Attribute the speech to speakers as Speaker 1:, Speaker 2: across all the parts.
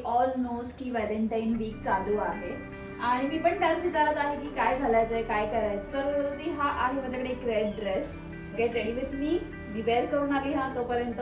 Speaker 1: All knows की Valentine weak चालू आहे आणि मी पण त्याच विचारात आहे की काय घालायचंय काय करायचं. तर हा आहे माझ्याकडे एक red dress. Get ready with me wear करून आली हा तोपर्यंत.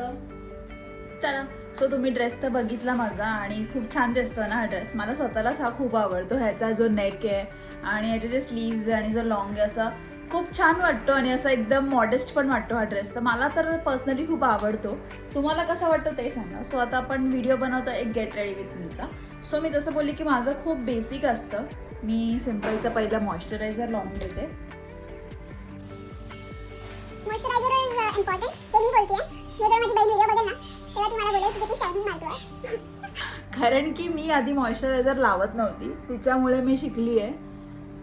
Speaker 1: चला, सो तुम्ही ड्रेस तर बघितला माझा आणि खूप छान दिसतो ना हा ड्रेस. मला स्वतःलाच हा खूप आवडतो. ह्याचा जो नेक आहे आणि ह्याचे जे स्लीव्ज आणि जो लॉंग आहे असा खूप छान वाटतो आणि असा एकदम मॉडेस्ट पण वाटतो हा ड्रेस. तर मला तर पर्सनली खूप आवडतो. तुम्हाला कसा वाटतो ते सांगा. सो आता आपण व्हिडिओ बनवतो एक गेट रेडी विथ मीचा. सो मी जसं बोलली की माझं खूप बेसिक असतं. मी सिम्पलचा पहिला मॉइश्चरायझर लावून देते.
Speaker 2: Moisturiser is important. ते मी बोलते हे जर माझी बाई व्हिडिओ बघेल ना तेव्हा ती मला बोलेल की किती शायनिंग मारतो.
Speaker 1: कारण की मी आधी मॉइश्चरायझर लावत नव्हती, तिच्यामुळे मी शिकली आहे.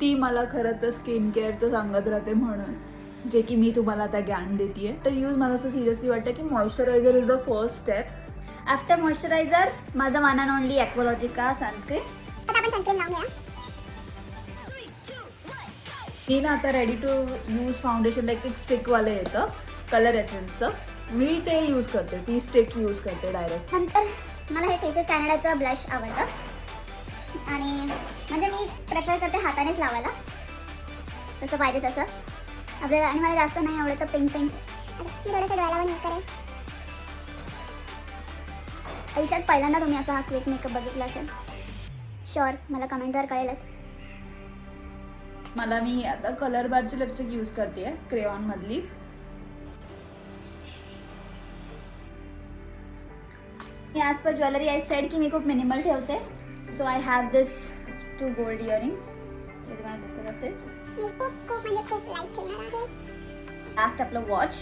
Speaker 1: ती मला खरं तर स्किन केअरचं सांगत राहते म्हणून, जे की मी तुम्हाला आता ज्ञान देते. तर यूज मला असं सिरियसली वाटतं की moisturizer is the first step.
Speaker 3: After moisturizer माझा one and only Aqualogica sunscreen.
Speaker 2: आता आपण सनस्क्रीन लावूया.
Speaker 1: मी ना आता ready to use foundation like एक स्टिकवालं येतं कलर एसेन्सचं, मी ते यूज करते. ती स्टिक यूज करते डायरेक्ट.
Speaker 3: नंतर मला हे फेसेस कॅनडाचं ब्लश आवडतं आणि म्हणजे मी प्रेफर करते हातानेच लावायला, जसं पाहिजे तसं आपल्याला. आणि मला जास्त नाही आवडतं पिंक.
Speaker 2: मी थोडंसं डोळ्याला पण यूज करेल.
Speaker 3: आयुष्यात पहिल्यांदा तुम्ही असा हा क्विक मेकअप बघितला असेल, शुअर मला कमेंटवर कळेलच.
Speaker 1: मला मी आता कलर बारची लिपस्टिक यूज करते क्रेयॉन मधली.
Speaker 3: As per jewellery I said की मी खूप मिनिमल ठेवते. So I have this 2 gold earrings. हे तुम्हाला दिसत असतील.
Speaker 2: मी खूप म्हणजे खूप लाईट ठेवणार आहे.
Speaker 3: लास्ट आपलं वॉच.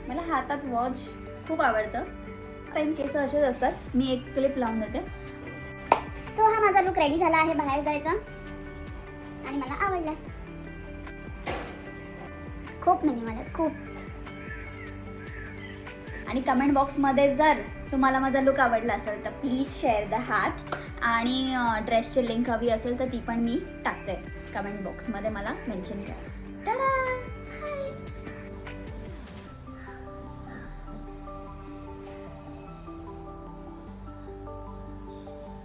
Speaker 3: मला हातात वॉच खूप आवडतं. टाईम केस असेच असतात. मी एक क्लिप लावून देते. सो हा माझा लुक रेडी झाला आहे बाहेर जायचा आणि मला आवडला. खूप मिनिमल आहे खूप. आणि कमेंट बॉक्समध्ये जर तुम्हाला माझा लुक आवडला असेल तर प्लीज शेअर द हार्ट. आणि ड्रेसची लिंक हवी असेल तर ती पण मी टाकते कमेंट बॉक्समध्ये, मला मेन्शन करा.